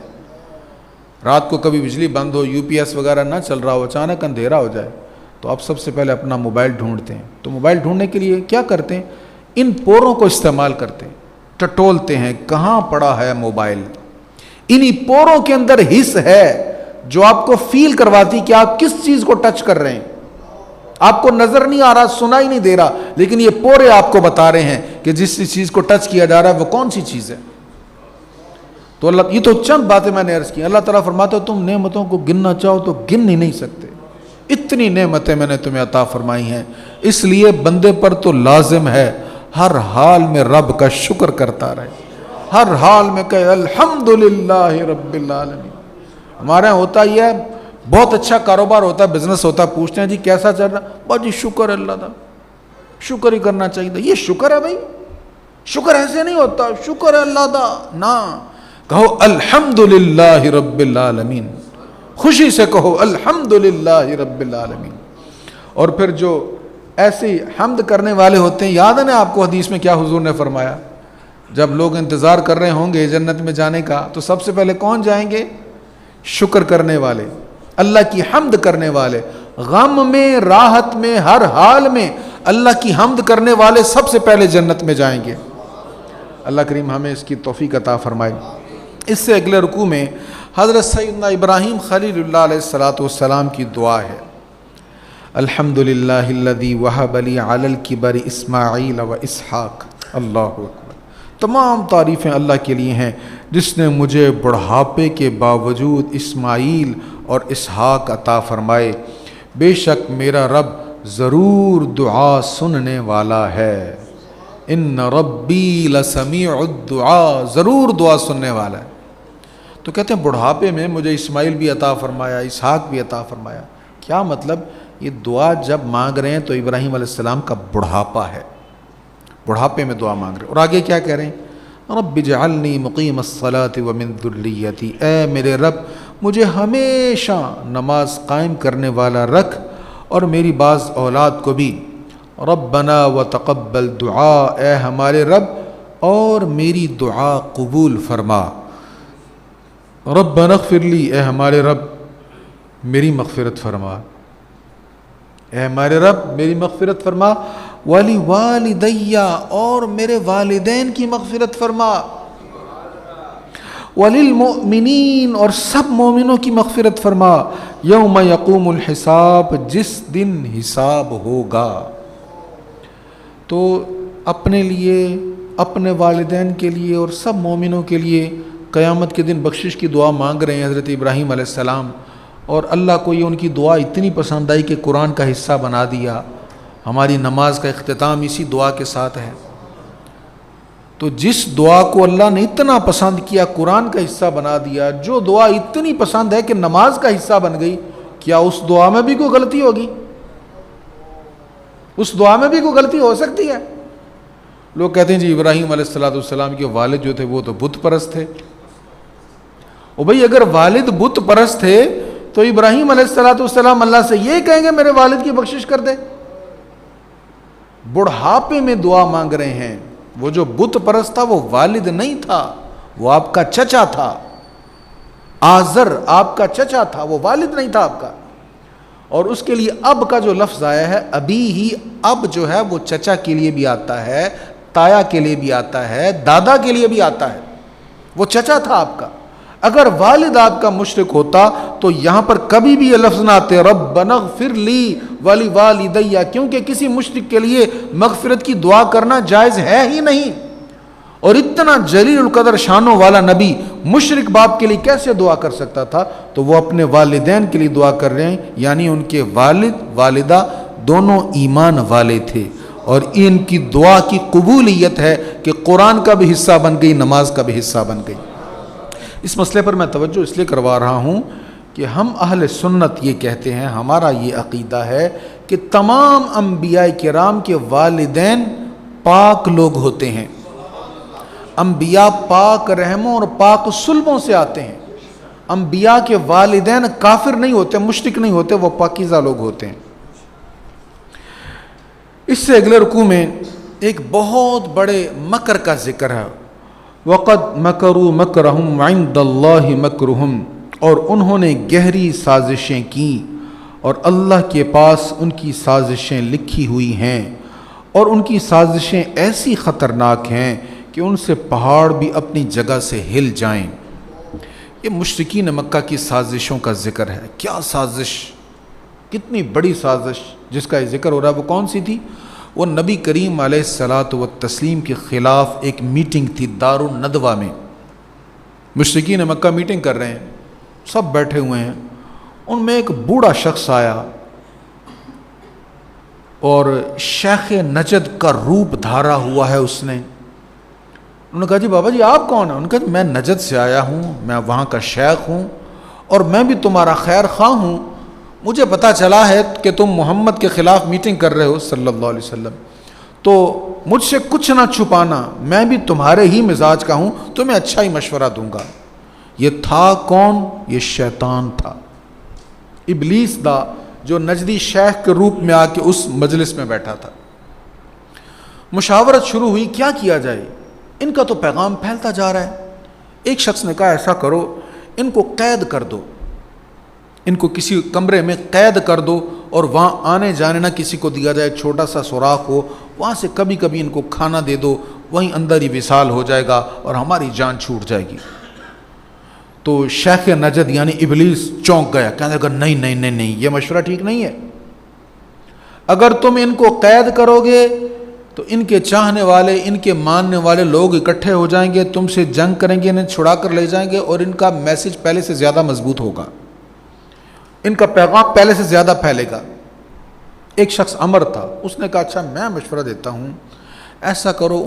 رات کو کبھی بجلی بند ہو، یو پی ایس وغیرہ نہ چل رہا ہو، اچانک اندھیرا ہو جائے تو آپ سب سے پہلے اپنا موبائل ڈھونڈتے ہیں۔ تو موبائل ڈھونڈنے کے لیے کیا کرتے ہیں؟ ان پوروں کو استعمال کرتے ہیں، ٹٹولتے ہیں کہاں پڑا ہے موبائل۔ انہی پوروں کے اندر حس ہے جو آپ کو فیل کرواتی کہ آپ کس چیز کو ٹچ کر رہے ہیں۔ آپ کو نظر نہیں آ رہا، سنا ہی نہیں دے رہا، لیکن یہ پورے آپ کو بتا رہے ہیں کہ جس چیز کو ٹچ کیا جا رہا ہے وہ کون سی چیز ہے۔ تو اللہ، یہ تو چند باتیں میں نے عرض کی۔ اللہ تعالیٰ فرماتا ہے تم نعمتوں کو گننا چاہو تو گن ہی نہیں سکتے، اتنی نعمتیں میں نے تمہیں عطا فرمائی ہیں۔ اس لیے بندے پر تو لازم ہے ہر حال میں رب کا شکر کرتا رہے، ہر حال میں کہے الحمدللہ رب العالمین۔ ہمارے یہاں ہوتا ہی ہے، بہت اچھا کاروبار ہوتا ہے، بزنس ہوتا ہے، پوچھتے ہیں جی کیسا چل رہا؟ بس جی شکر اللہ کا، شکر ہی کرنا چاہیے تھا۔ یہ شکر ہے بھائی، شکر ایسے نہیں ہوتا، شکر ہے اللہ کا نا، کہو الحمدللہ رب العالمین، خوشی سے کہو الحمدللہ رب العالمین۔ اور پھر جو ایسی حمد کرنے والے ہوتے ہیں، یاد ہے نا آپ کو حدیث میں کیا حضور نے فرمایا؟ جب لوگ انتظار کر رہے ہوں گے جنت میں جانے کا تو سب سے پہلے کون جائیں گے؟ شکر کرنے والے، اللہ کی حمد کرنے والے، غم میں، راحت میں، ہر حال میں اللہ کی حمد کرنے والے سب سے پہلے جنت میں جائیں گے۔ اللہ کریم ہمیں اس کی توفیق عطا فرمائے۔ اس سے اگلے رکوع میں حضرت سیدنا ابراہیم خلیل اللہ علیہ السلام کی دعا ہے، الحمدللہ الذی وہب لی علی الکبر اسماعیل و اسحاق۔ اللہ اکبر، تمام تعریفیں اللہ کے لیے ہیں جس نے مجھے بڑھاپے کے باوجود اسماعیل اور اسحاق عطا فرمائے۔ بے شک میرا رب ضرور دعا سننے والا ہے، ان ربی لسمیع الدعاء، ضرور دعا سننے والا ہے۔ تو کہتے ہیں بڑھاپے میں مجھے اسماعیل بھی عطا فرمایا، اسحاق بھی عطا فرمایا۔ کیا مطلب؟ یہ دعا جب مانگ رہے ہیں تو ابراہیم علیہ السلام کا بڑھاپا ہے، بڑھاپے میں دعا مانگ رہے ہیں۔ اور آگے کیا کہہ رہے ہیں؟ رب اجعلنی مقیم الصلاۃ ومن ذریتی، اے میرے رب مجھے ہمیشہ نماز قائم کرنے والا رکھ، اور میری بعض اولاد کو بھی۔ ربنا وتقبل دعا، اے ہمارے رب اور میری دعا قبول فرما۔ ربنا اغفر لی، اے ہمارے رب میری مغفرت فرما، اے ہمارے رب میری مغفرت فرما۔ ولی والدیہ، اور میرے والدین کی مغفرت فرما۔ وَلِلْمُؤْمِنِينَ اور سب مومنوں کی مغفرت فرما یوم یقوم الحساب جس دن حساب ہوگا۔ تو اپنے لیے، اپنے والدین کے لیے اور سب مومنوں کے لیے قیامت کے دن بخشش کی دعا مانگ رہے ہیں حضرت ابراہیم علیہ السلام، اور اللہ کو یہ ان کی دعا اتنی پسند آئی کہ قرآن کا حصہ بنا دیا۔ ہماری نماز کا اختتام اسی دعا کے ساتھ ہے۔ تو جس دعا کو اللہ نے اتنا پسند کیا، قرآن کا حصہ بنا دیا، جو دعا اتنی پسند ہے کہ نماز کا حصہ بن گئی، کیا اس دعا میں بھی کوئی غلطی ہوگی؟ اس دعا میں بھی کوئی غلطی ہو سکتی ہے؟ لوگ کہتے ہیں جی ابراہیم علیہ السلام کے والد جو تھے وہ تو بت پرست تھے۔ او بھائی اگر والد بت پرست تھے تو ابراہیم علیہ السلام اللہ سے یہ کہیں گے میرے والد کی بخشش کر دے؟ بڑھاپے میں دعا مانگ رہے ہیں۔ وہ جو بت پرست تھا وہ والد نہیں تھا، وہ آپ کا چچا تھا۔ آزر آپ کا چچا تھا، وہ والد نہیں تھا آپ کا۔ اور اس کے لیے اب کا جو لفظ آیا ہے، ابھی ہی، اب جو ہے وہ چچا کے لیے بھی آتا ہے، تایا کے لیے بھی آتا ہے، دادا کے لیے بھی آتا ہے۔ وہ چچا تھا آپ کا۔ اگر والد آپ کا مشرک ہوتا تو یہاں پر کبھی بھی یہ لفظ نہ آتے ربنا اغفر لی ولوالدی، کیونکہ کسی مشرک کے لیے مغفرت کی دعا کرنا جائز ہے ہی نہیں۔ اور اتنا جلیل القدر شانوں والا نبی مشرک باپ کے لیے کیسے دعا کر سکتا تھا؟ تو وہ اپنے والدین کے لیے دعا کر رہے ہیں، یعنی ان کے والد والدہ دونوں ایمان والے تھے، اور ان کی دعا کی قبولیت ہے کہ قرآن کا بھی حصہ بن گئی، نماز کا بھی حصہ بن گئی۔ اس مسئلے پر میں توجہ اس لیے کروا رہا ہوں کہ ہم اہل سنت یہ کہتے ہیں، ہمارا یہ عقیدہ ہے کہ تمام انبیاء کرام کے والدین پاک لوگ ہوتے ہیں۔ انبیاء پاک رحموں اور پاک صلبوں سے آتے ہیں۔ انبیاء کے والدین کافر نہیں ہوتے، مشرک نہیں ہوتے، وہ پاکیزہ لوگ ہوتے ہیں۔ اس سے اگلے رکوع میں ایک بہت بڑے مکر کا ذکر ہے، وَقَدْ مَكَرُوا مَكْرَهُمْ عِنْدَ اللَّهِ مَكْرُهُمْ، اور انہوں نے گہری سازشیں کی اور اللہ کے پاس ان کی سازشیں لکھی ہوئی ہیں، اور ان کی سازشیں ایسی خطرناک ہیں کہ ان سے پہاڑ بھی اپنی جگہ سے ہل جائیں۔ یہ مشرکین مکہ کی سازشوں کا ذکر ہے۔ کیا سازش، کتنی بڑی سازش جس کا ذکر ہو رہا ہے وہ کون سی تھی؟ وہ نبی کریم علیہ الصلاۃ والتسلیم کے خلاف ایک میٹنگ تھی دار الندوہ میں۔ مشرکین مکہ میٹنگ کر رہے ہیں، سب بیٹھے ہوئے ہیں، ان میں ایک بوڑھا شخص آیا اور شیخ نجد کا روپ دھارا ہوا ہے اس نے۔ انہوں نے کہا جی بابا جی آپ کون ہیں؟ انہوں نے کہا میں نجد سے آیا ہوں، میں وہاں کا شیخ ہوں، اور میں بھی تمہارا خیر خواہ ہوں۔ مجھے پتہ چلا ہے کہ تم محمد کے خلاف میٹنگ کر رہے ہو صلی اللہ علیہ وسلم، تو مجھ سے کچھ نہ چھپانا، میں بھی تمہارے ہی مزاج کا ہوں، تمہیں اچھا ہی مشورہ دوں گا۔ یہ تھا کون؟ یہ شیطان تھا، ابلیس تھا، جو نجدی شیخ کے روپ میں آ کے اس مجلس میں بیٹھا تھا۔ مشاورت شروع ہوئی، کیا کیا جائے؟ ان کا تو پیغام پھیلتا جا رہا ہے۔ ایک شخص نے کہا ایسا کرو، ان کو قید کر دو، ان کو کسی کمرے میں قید کر دو، اور وہاں آنے جانے نہ کسی کو دیا جائے، چھوٹا سا سوراخ ہو، وہاں سے کبھی کبھی ان کو کھانا دے دو، وہیں اندر ہی وصال ہو جائے گا اور ہماری جان چھوٹ جائے گی۔ تو شیخ نجد یعنی ابلیس چونک گیا، کہنے لگا نہیں نہیں نہیں نہیں، یہ مشورہ ٹھیک نہیں ہے۔ اگر تم ان کو قید کرو گے تو ان کے چاہنے والے، ان کے ماننے والے لوگ اکٹھے ہو جائیں گے، تم سے جنگ کریں گے، انہیں چھڑا کر لے جائیں گے، اور ان کا میسج پہلے سے زیادہ مضبوط ہوگا، ان کا پیغام پہلے سے زیادہ پھیلے گا۔ ایک شخص امر تھا، اس نے کہا اچھا میں مشورہ دیتا ہوں، ایسا کرو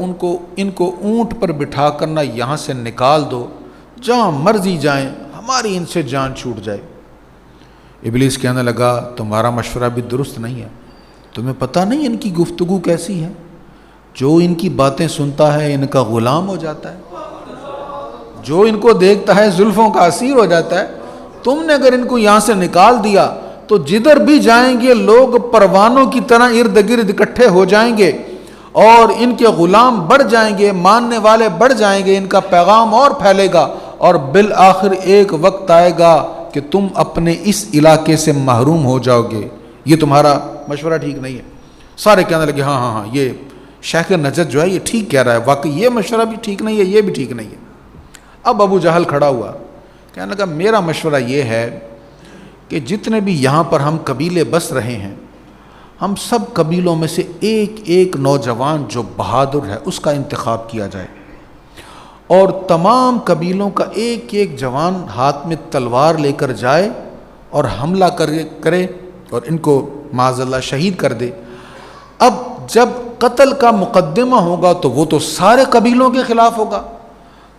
ان کو اونٹ پر بٹھا کر نہ یہاں سے نکال دو، جہاں مرضی جائیں، ہماری ان سے جان چھوٹ جائے۔ ابلیس کہنے لگا تمہارا مشورہ بھی درست نہیں ہے، تمہیں پتہ نہیں ان کی گفتگو کیسی ہے، جو ان کی باتیں سنتا ہے ان کا غلام ہو جاتا ہے، جو ان کو دیکھتا ہے زلفوں کا اسیر ہو جاتا ہے۔ تم نے اگر ان کو یہاں سے نکال دیا تو جدھر بھی جائیں گے لوگ پروانوں کی طرح ارد گرد اکٹھے ہو جائیں گے، اور ان کے غلام بڑھ جائیں گے، ماننے والے بڑھ جائیں گے، ان کا پیغام اور پھیلے گا، اور بالآخر ایک وقت آئے گا کہ تم اپنے اس علاقے سے محروم ہو جاؤ گے۔ یہ تمہارا مشورہ ٹھیک نہیں ہے۔ سارے کہنے لگے ہاں ہاں ہاں، یہ شیخ نجد جو ہے یہ ٹھیک کہہ رہا ہے، واقعی یہ مشورہ بھی ٹھیک نہیں ہے، یہ بھی ٹھیک نہیں ہے۔ اب ابو جہل کھڑا ہوا، کہنے لگا میرا مشورہ یہ ہے کہ جتنے بھی یہاں پر ہم قبیلے بس رہے ہیں، ہم سب قبیلوں میں سے ایک ایک نوجوان جو بہادر ہے اس کا انتخاب کیا جائے، اور تمام قبیلوں کا ایک ایک جوان ہاتھ میں تلوار لے کر جائے اور حملہ کرے اور ان کو معاذ اللہ شہید کر دے۔ اب جب قتل کا مقدمہ ہوگا تو وہ تو سارے قبیلوں کے خلاف ہوگا،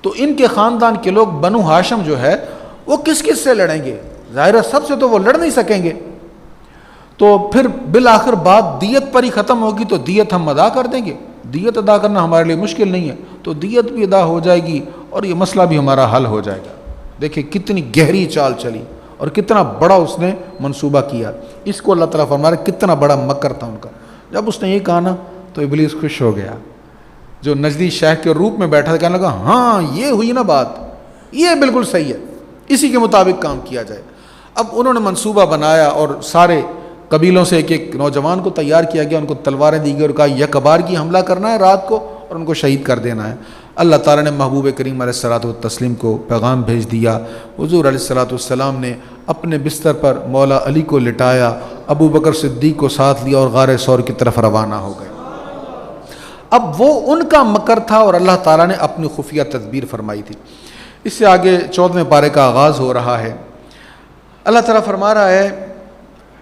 تو ان کے خاندان کے لوگ بنو ہاشم جو ہے وہ کس کس سے لڑیں گے؟ ظاہر ہے سب سے تو وہ لڑ نہیں سکیں گے، تو پھر بالآخر بات دیت پر ہی ختم ہوگی، تو دیت ہم ادا کر دیں گے، دیت ادا کرنا ہمارے لیے مشکل نہیں ہے، تو دیت بھی ادا ہو جائے گی اور یہ مسئلہ بھی ہمارا حل ہو جائے گا۔ دیکھیں کتنی گہری چال چلی اور کتنا بڑا اس نے منصوبہ کیا۔ اس کو اللہ تعالیٰ فرما رہا ہے کتنا بڑا مکر تھا ان کا۔ جب اس نے یہ کہا نا تو ابلیس خوش ہو گیا، جو نجدی شیخ کے روپ میں بیٹھا تھا، کہنے لگا ہاں یہ ہوئی نا بات، یہ بالکل صحیح ہے، اسی کے مطابق کام کیا جائے۔ اب انہوں نے منصوبہ بنایا اور سارے قبیلوں سے ایک ایک نوجوان کو تیار کیا گیا، ان کو تلواریں دی گئی اور کہا یکبار کی حملہ کرنا ہے رات کو اور ان کو شہید کر دینا ہے۔ اللہ تعالیٰ نے محبوب کریم علیہ الصلوۃ والتسلیم کو پیغام بھیج دیا۔ حضور علیہ الصلوۃ والسلام نے اپنے بستر پر مولا علی کو لٹایا، ابو بکر صدیق کو ساتھ لیا اور غار ثور کی طرف روانہ ہو گئے۔ اب وہ ان کا مکر تھا اور اللہ تعالیٰ نے اپنی خفیہ تدبیر فرمائی تھی۔ اس سے آگے 14ویں پارے کا آغاز ہو رہا ہے۔ اللہ تعالیٰ فرما رہا ہے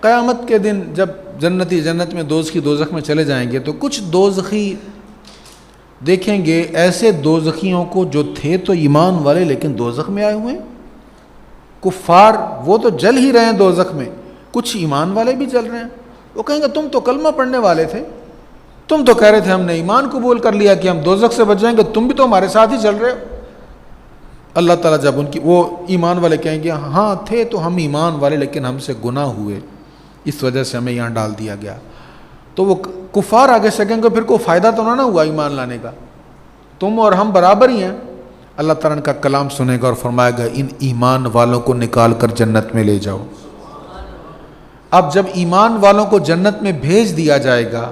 قیامت کے دن جب جنتی جنت میں، دوزخی دوزخ میں چلے جائیں گے تو کچھ دوزخی دیکھیں گے ایسے دوزخیوں کو جو تھے تو ایمان والے لیکن دوزخ میں آئے ہوئے ہیں۔ کفار وہ تو جل ہی رہے ہیں دوزخ میں، کچھ ایمان والے بھی جل رہے ہیں۔ وہ کہیں گے تم تو کلمہ پڑھنے والے تھے، تم تو کہہ رہے تھے ہم نے ایمان قبول کر لیا کہ ہم دوزخ سے بچ جائیں گے، تم بھی تو ہمارے ساتھ ہی چل رہے ہو۔ اللہ تعالیٰ جب ان کی وہ ایمان والے کہیں گے ہاں تھے تو ہم ایمان والے لیکن ہم سے گناہ ہوئے، اس وجہ سے ہمیں یہاں ڈال دیا گیا، تو وہ کفار آگے سے کہیں گے پھر کوئی فائدہ تو نہ ہوا ایمان لانے کا، تم اور ہم برابر ہی ہیں۔ اللہ تعالیٰ ان کا کلام سنے گا اور فرمائے گا ان ایمان والوں کو نکال کر جنت میں لے جاؤ۔ اب جب ایمان والوں کو جنت میں بھیج دیا جائے گا،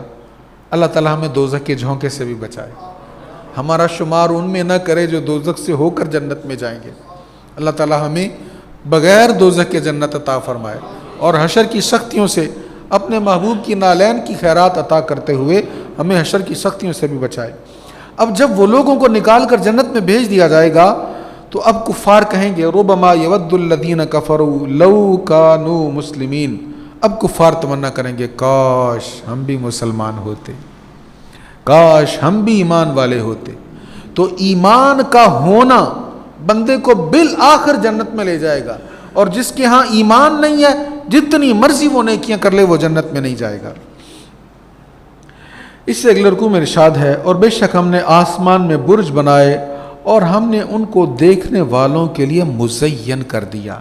اللہ تعالیٰ ہمیں دوزخ کے جھونکے سے بھی بچائے، ہمارا شمار ان میں نہ کرے جو دوزخ سے ہو کر جنت میں جائیں گے۔ اللہ تعالیٰ ہمیں بغیر دوزخ کے جنت عطا فرمائے اور حشر کی سختیوں سے اپنے محبوب کی نالین کی خیرات عطا کرتے ہوئے ہمیں حشر کی سختیوں سے بھی بچائے۔ اب جب وہ لوگوں کو نکال کر جنت میں بھیج دیا جائے گا تو اب کفار کہیں گے ربما یود الذین کفروا لو کانوا مسلمین، اب کفار تمنا کریں گے کاش ہم بھی مسلمان ہوتے، کاش ہم بھی ایمان والے ہوتے۔ تو ایمان کا ہونا بندے کو بالآخر جنت میں لے جائے گا، اور جس کے ہاں ایمان نہیں ہے جتنی مرضی وہ نیکیاں کر لے وہ جنت میں نہیں جائے گا۔ اس سے اگلے رکوع میں ارشاد ہے اور بے شک ہم نے آسمان میں برج بنائے اور ہم نے ان کو دیکھنے والوں کے لیے مزین کر دیا۔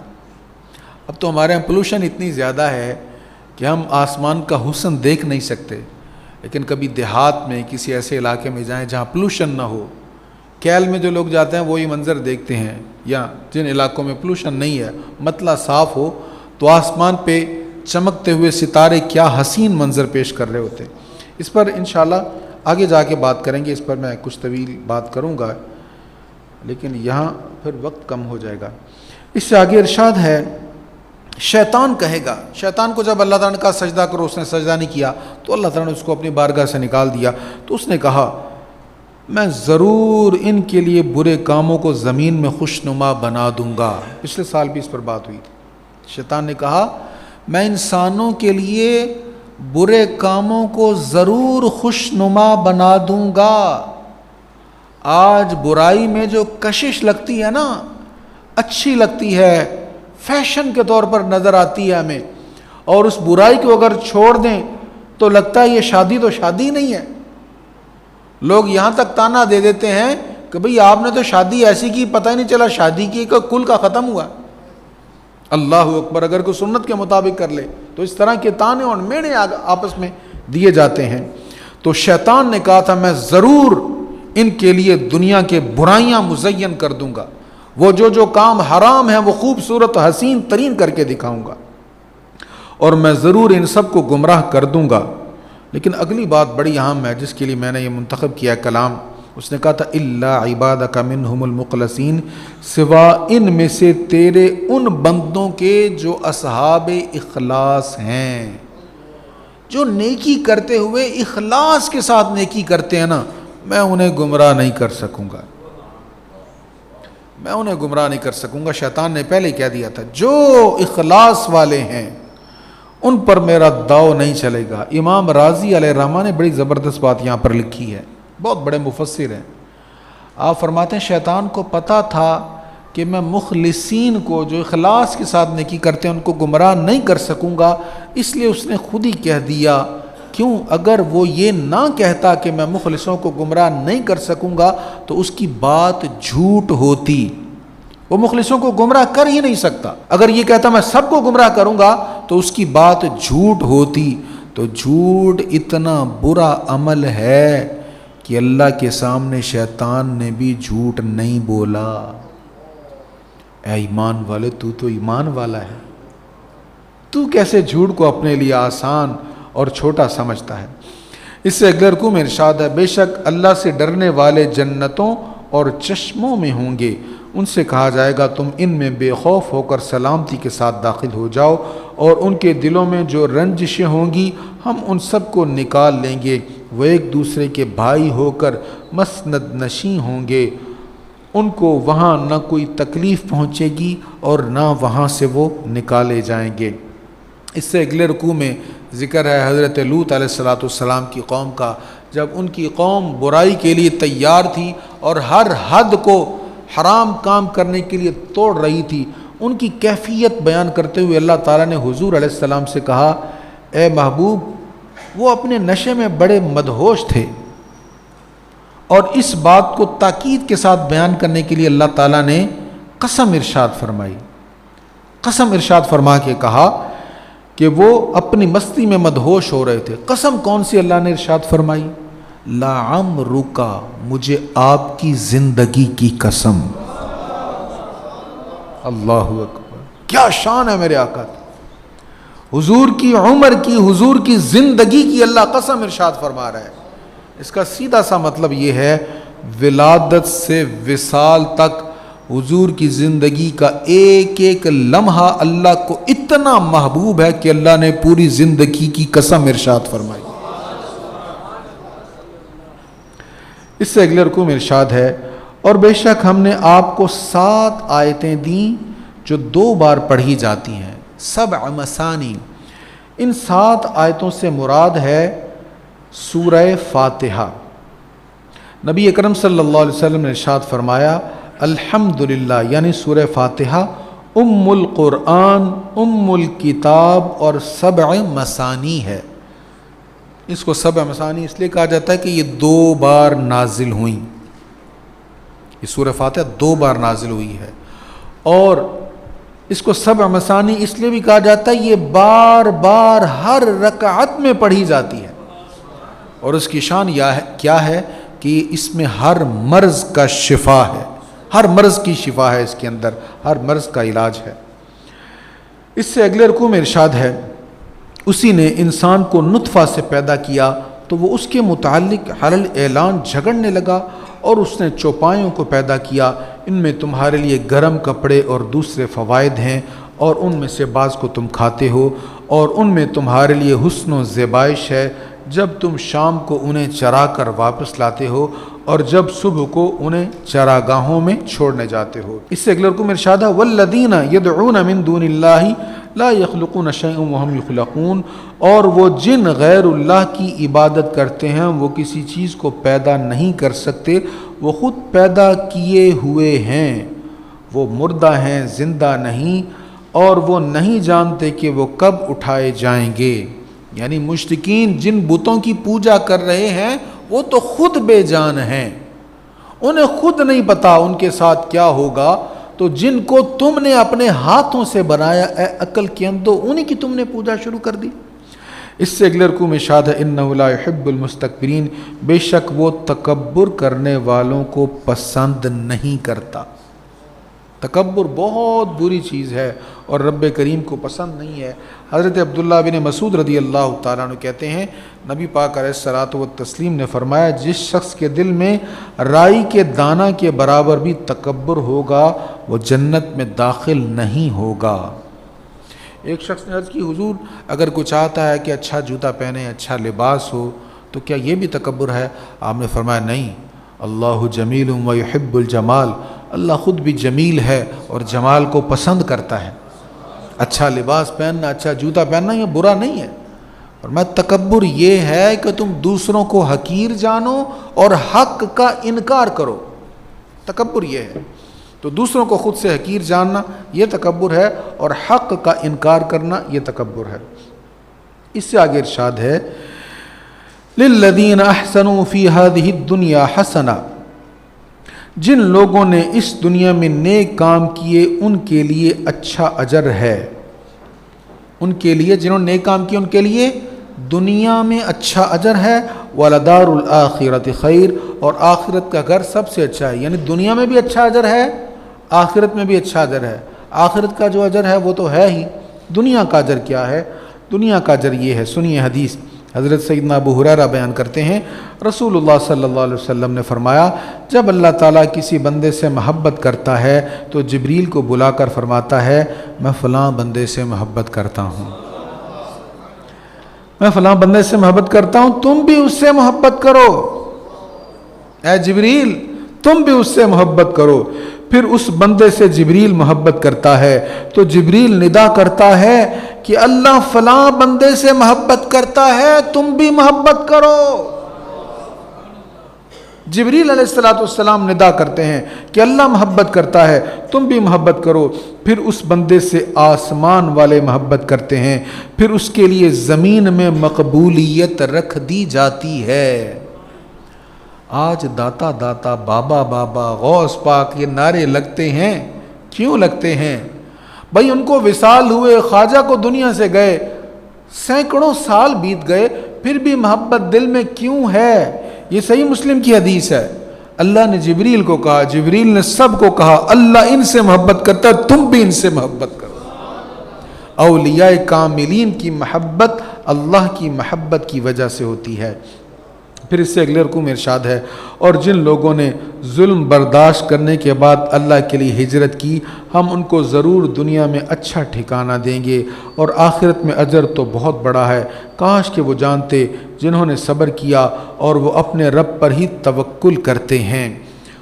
اب تو ہمارے یہاں پولوشن اتنی زیادہ ہے کہ ہم آسمان کا حسن دیکھ نہیں سکتے، لیکن کبھی دیہات میں کسی ایسے علاقے میں جائیں جہاں پولوشن نہ ہو، کیل میں جو لوگ جاتے ہیں وہی منظر دیکھتے ہیں، یا جن علاقوں میں پولوشن نہیں ہے مطلع صاف ہو تو آسمان پہ چمکتے ہوئے ستارے کیا حسین منظر پیش کر رہے ہوتے ہیں۔ اس پر انشاءاللہ آگے جا کے بات کریں گے، اس پر میں کچھ طویل بات کروں گا لیکن یہاں پھر وقت کم ہو جائے گا۔ اس سے آگے ارشاد ہے شیطان کہے گا، شیطان کو جب اللہ تعالیٰ نے کہا سجدہ کرو اس نے سجدہ نہیں کیا تو اللہ تعالیٰ نے اس کو اپنی بارگاہ سے نکال دیا، تو اس نے کہا میں ضرور ان کے لیے برے کاموں کو زمین میں خوشنما بنا دوں گا۔ پچھلے سال بھی اس پر بات ہوئی تھی۔ شیطان نے کہا میں انسانوں کے لیے برے کاموں کو ضرور خوشنما بنا دوں گا۔ آج برائی میں جو کشش لگتی ہے نا، اچھی لگتی ہے، فیشن کے طور پر نظر آتی ہے ہمیں، اور اس برائی کو اگر چھوڑ دیں تو لگتا ہے یہ شادی تو شادی نہیں ہے۔ لوگ یہاں تک تانا دے دیتے ہیں کہ بھئی آپ نے تو شادی ایسی کی پتہ ہی نہیں چلا شادی کی کا کل کا ختم ہوا۔ اللہ اکبر، اگر کوئی سنت کے مطابق کر لے تو اس طرح کے تانے اور مینے آپس میں دیے جاتے ہیں۔ تو شیطان نے کہا تھا میں ضرور ان کے لیے دنیا کے برائیاں مزین کر دوں گا، وہ جو کام حرام ہیں وہ خوبصورت حسین ترین کر کے دکھاؤں گا، اور میں ضرور ان سب کو گمراہ کر دوں گا۔ لیکن اگلی بات بڑی اہم ہے جس کے لیے میں نے یہ منتخب کیا کلام، اس نے کہا تھا الا عبادک منہم المخلصین، سوا ان میں سے تیرے ان بندوں کے جو اصحاب اخلاص ہیں، جو نیکی کرتے ہوئے اخلاص کے ساتھ نیکی کرتے ہیں نا، میں انہیں گمراہ نہیں کر سکوں گا، میں انہیں گمراہ نہیں کر سکوں گا۔ شیطان نے پہلے ہی کہہ دیا تھا جو اخلاص والے ہیں ان پر میرا داؤ نہیں چلے گا۔ امام راضی علیہ الرحمہ نے بڑی زبردست بات یہاں پر لکھی ہے، بہت بڑے مفسر ہیں۔ آپ فرماتے ہیں شیطان کو پتہ تھا کہ میں مخلصین کو، جو اخلاص کے ساتھ نیکی کرتے ہیں، ان کو گمراہ نہیں کر سکوں گا، اس لیے اس نے خود ہی کہہ دیا۔ کیوں؟ اگر وہ یہ نہ کہتا کہ میں مخلصوں کو گمراہ نہیں کر سکوں گا تو اس کی بات جھوٹ ہوتی، وہ مخلصوں کو گمراہ کر ہی نہیں سکتا۔ اگر یہ کہتا میں سب کو گمراہ کروں گا تو اس کی بات جھوٹ ہوتی۔ تو جھوٹ اتنا برا عمل ہے کہ اللہ کے سامنے شیطان نے بھی جھوٹ نہیں بولا۔ اے ایمان والے، تو ایمان والا ہے، تو کیسے جھوٹ کو اپنے لیے آسان اور چھوٹا سمجھتا ہے؟ اس سے اگلے رکوع میں ارشاد ہے بے شک اللہ سے ڈرنے والے جنتوں اور چشموں میں ہوں گے، ان سے کہا جائے گا تم ان میں بے خوف ہو کر سلامتی کے ساتھ داخل ہو جاؤ، اور ان کے دلوں میں جو رنجشیں ہوں گی ہم ان سب کو نکال لیں گے، وہ ایک دوسرے کے بھائی ہو کر مسند نشیں ہوں گے، ان کو وہاں نہ کوئی تکلیف پہنچے گی اور نہ وہاں سے وہ نکالے جائیں گے۔ اس سے اگلے رکوع میں ذکر ہے حضرت لوط علیہ السلام کی قوم کا، جب ان کی قوم برائی کے لیے تیار تھی اور ہر حد کو حرام کام کرنے کے لیے توڑ رہی تھی، ان کی کیفیت بیان کرتے ہوئے اللہ تعالیٰ نے حضور علیہ السلام سے کہا اے محبوب، وہ اپنے نشے میں بڑے مدہوش تھے، اور اس بات کو تاکید کے ساتھ بیان کرنے کے لیے اللہ تعالیٰ نے قسم ارشاد فرمائی، قسم ارشاد فرما کے کہا کہ وہ اپنی مستی میں مدہوش ہو رہے تھے۔ قسم کون سی اللہ نے ارشاد فرمائی؟ لعمرک، مجھے آپ کی زندگی کی قسم۔ اللہ اکبر، کیا شان ہے میرے آقا کی، حضور کی عمر کی، حضور کی زندگی کی اللہ قسم ارشاد فرما رہا ہے۔ اس کا سیدھا سا مطلب یہ ہے ولادت سے وصال تک حضور کی زندگی کا ایک ایک لمحہ اللہ کو اتنا محبوب ہے کہ اللہ نے پوری زندگی کی قسم ارشاد فرمائی۔ اس سے اگلے رکوع میں ارشاد ہے اور بے شک ہم نے آپ کو 7 آیتیں دیں جو 2 بار پڑھی جاتی ہیں، 7 مثانی۔ ان 7 آیتوں سے مراد ہے سورہ فاتحہ۔ نبی اکرم صلی اللہ علیہ وسلم نے ارشاد فرمایا الحمدللہ، یعنی سورہ فاتحہ ام القرآن، ام الکتاب اور 7 مثانی ہے۔ اس کو 7 مثانی اس لیے کہا جاتا ہے کہ یہ 2 بار نازل ہوئیں، یہ سورہ فاتحہ 2 بار نازل ہوئی ہے، اور اس کو 7 مثانی اس لیے بھی کہا جاتا ہے یہ بار بار ہر رکعت میں پڑھی جاتی ہے، اور اس کی شان کیا ہے کہ اس میں ہر مرض کا شفا ہے، ہر مرض کی شفا ہے، اس کے اندر ہر مرض کا علاج ہے۔ اس سے اگلے رکوع میں ارشاد ہے اسی نے انسان کو نطفہ سے پیدا کیا تو وہ اس کے متعلق حلال اعلان جھگڑنے لگا، اور اس نے چوپایوں کو پیدا کیا، ان میں تمہارے لیے گرم کپڑے اور دوسرے فوائد ہیں، اور ان میں سے بعض کو تم کھاتے ہو، اور ان میں تمہارے لیے حسن و زیبائش ہے جب تم شام کو انہیں چرا کر واپس لاتے ہو اور جب صبح کو انہیں چراگاہوں میں چھوڑنے جاتے ہو۔ اس سے اگلے رکوع میں ارشاد ہے والذین یدعون من دون اللہ لا یخلقون شیئا وهم یخلقون، اور وہ جن غیر اللہ کی عبادت کرتے ہیں وہ کسی چیز کو پیدا نہیں کر سکتے، وہ خود پیدا کیے ہوئے ہیں، وہ مردہ ہیں زندہ نہیں، اور وہ نہیں جانتے کہ وہ کب اٹھائے جائیں گے۔ یعنی مشرکین جن بتوں کی پوجا کر رہے ہیں وہ تو خود بے جان ہیں، انہیں خود نہیں پتا ان کے ساتھ کیا ہوگا، تو جن کو تم نے اپنے ہاتھوں سے بنایا اے عقل کے اندھو، انہی کی تم نے پوجا شروع کر دی۔ اس سے اگلے رکوع میں ارشاد ہے انہ لا یحب المستکبرین، بے شک وہ تکبر کرنے والوں کو پسند نہیں کرتا۔ تکبر بہت بری چیز ہے اور رب کریم کو پسند نہیں ہے۔ حضرت عبداللہ بن مسعود رضی اللہ تعالیٰ عنہ کہتے ہیں نبی پاک علیہ الصلاۃ والتسلیم نے فرمایا جس شخص کے دل میں رائی کے دانہ کے برابر بھی تکبر ہوگا وہ جنت میں داخل نہیں ہوگا۔ ایک شخص نے عرض کی حضور اگر کوئی چاہتا ہے کہ اچھا جوتا پہنے، اچھا لباس ہو، تو کیا یہ بھی تکبر ہے؟ آپ نے فرمایا نہیں، اللہ جمیل و یحب الجمال، اللہ خود بھی جمیل ہے اور جمال کو پسند کرتا ہے۔ اچھا لباس پہننا، اچھا جوتا پہننا یہ برا نہیں ہے، فرمایا تکبر یہ ہے کہ تم دوسروں کو حقیر جانو اور حق کا انکار کرو، تکبر یہ ہے۔ تو دوسروں کو خود سے حقیر جاننا یہ تکبر ہے اور حق کا انکار کرنا یہ تکبر ہے۔ اس سے آگے ارشاد ہے للذین احسنوا فی ہذہ الدنیا حسنہ، جن لوگوں نے اس دنیا میں نیک کام کیے ان کے لیے اچھا اجر ہے۔ ان کے لیے جنہوں نے نیک کام کیے ان کے لیے دنیا میں اچھا اجر ہے، وَلَدَارُ الْآخِرَةِ خیر، اور آخرت کا گھر سب سے اچھا ہے، یعنی دنیا میں بھی اچھا اجر ہے، آخرت میں بھی اچھا اجر ہے۔ آخرت کا جو اجر ہے وہ تو ہے ہی، دنیا کا اجر کیا ہے؟ دنیا کا اجر یہ ہے۔ سنیے حدیث، حضرت سیدنا ابو ہریرہ بیان کرتے ہیں رسول اللہ صلی اللہ علیہ وسلم نے فرمایا جب اللہ تعالیٰ کسی بندے سے محبت کرتا ہے تو جبریل کو بلا کر فرماتا ہے میں فلاں بندے سے محبت کرتا ہوں، میں فلاں بندے سے محبت کرتا ہوں، تم بھی اس سے محبت کرو، اے جبریل تم بھی اس سے محبت کرو۔ پھر اس بندے سے جبریل محبت کرتا ہے تو جبریل ندا کرتا ہے کہ اللہ فلاں بندے سے محبت کرتا ہے، تم بھی محبت کرو۔ جبریل علیہ السلام ندا کرتے ہیں کہ اللہ محبت کرتا ہے، تم بھی محبت کرو۔ پھر اس بندے سے آسمان والے محبت کرتے ہیں، پھر اس کے لیے زمین میں مقبولیت رکھ دی جاتی ہے۔ آج داتا داتا، بابا بابا، غوث پاک یہ نعرے لگتے ہیں، کیوں لگتے ہیں؟ بھائی ان کو وصال ہوئے، خواجہ کو دنیا سے گئے، سینکڑوں سال بیت گئے، پھر بھی محبت دل میں کیوں ہے؟ یہ صحیح مسلم کی حدیث ہے، اللہ نے جبریل کو کہا، جبریل نے سب کو کہا اللہ ان سے محبت کرتا ہے، تم بھی ان سے محبت کرو۔ اولیاء کاملین کی محبت اللہ کی محبت کی وجہ سے ہوتی ہے۔ پھر اس سے اگلے رکوع میں ارشاد ہے اور جن لوگوں نے ظلم برداشت کرنے کے بعد اللہ کے لیے ہجرت کی ہم ان کو ضرور دنیا میں اچھا ٹھکانہ دیں گے اور آخرت میں اجر تو بہت بڑا ہے، کاش کہ وہ جانتے جنہوں نے صبر کیا اور وہ اپنے رب پر ہی توکل کرتے ہیں۔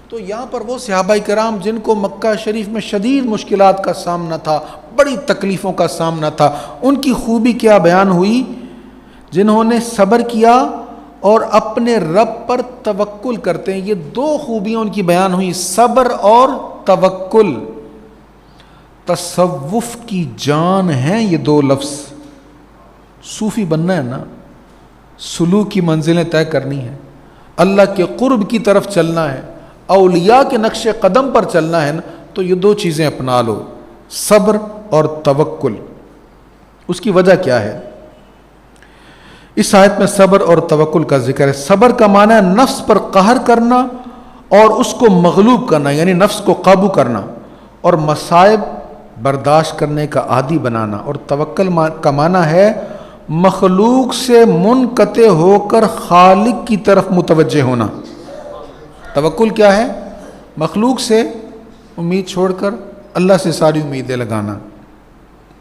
تو یہاں پر وہ صحابہ کرام جن کو مکہ شریف میں شدید مشکلات کا سامنا تھا، بڑی تکلیفوں کا سامنا تھا، ان کی خوبی کیا بیان ہوئی؟ جنہوں نے صبر کیا اور اپنے رب پر توکل کرتے ہیں، یہ دو خوبیاں ان کی بیان ہوئی، صبر اور توکل۔ تصوف کی جان ہیں یہ دو لفظ۔ صوفی بننا ہے نا، سلوک کی منزلیں طے کرنی ہے، اللہ کے قرب کی طرف چلنا ہے، اولیاء کے نقش قدم پر چلنا ہے نا، تو یہ دو چیزیں اپنا لو، صبر اور توکل۔ اس کی وجہ کیا ہے؟ اس آیت میں صبر اور توکل کا ذکر ہے۔ صبر کا معنی ہے نفس پر قہر کرنا اور اس کو مغلوب کرنا، یعنی نفس کو قابو کرنا، اور مصائب برداشت کرنے کا عادی بنانا، اور توکل کا معنی ہے مخلوق سے منقطع ہو کر خالق کی طرف متوجہ ہونا۔ توکل کیا ہے؟ مخلوق سے امید چھوڑ کر اللہ سے ساری امیدیں لگانا۔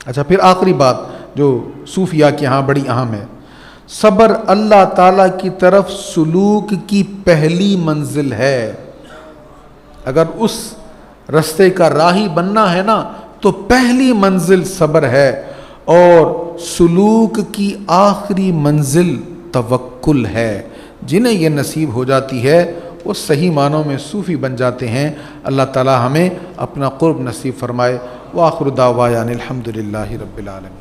اچھا، پھر آخری بات جو صوفیاء کے ہاں بڑی اہم ہے، صبر اللہ تعالیٰ کی طرف سلوک کی پہلی منزل ہے۔ اگر اس رستے کا راہی بننا ہے نا تو پہلی منزل صبر ہے، اور سلوک کی آخری منزل توکل ہے۔ جنہیں یہ نصیب ہو جاتی ہے وہ صحیح معنوں میں صوفی بن جاتے ہیں۔ اللہ تعالیٰ ہمیں اپنا قرب نصیب فرمائے۔ وآخر دعوانا الحمد للہ رب العالمین۔